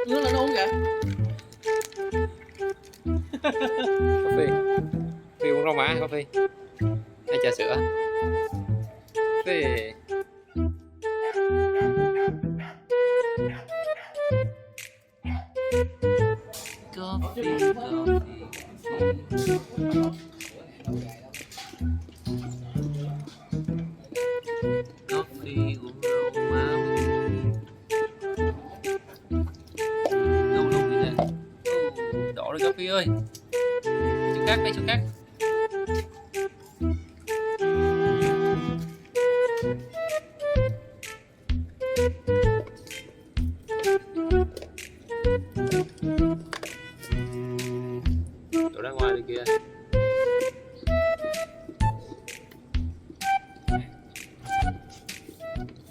Uống là nó uống kìa. Cà phê. Phi uống rau má cà phê. Hay trà sữa. Phê. Coffee, coffee. Coffee uống rau má. Đâu đâu đi nè. Đổ rồi coffee ơi. Chỗ khác đây, chỗ khác.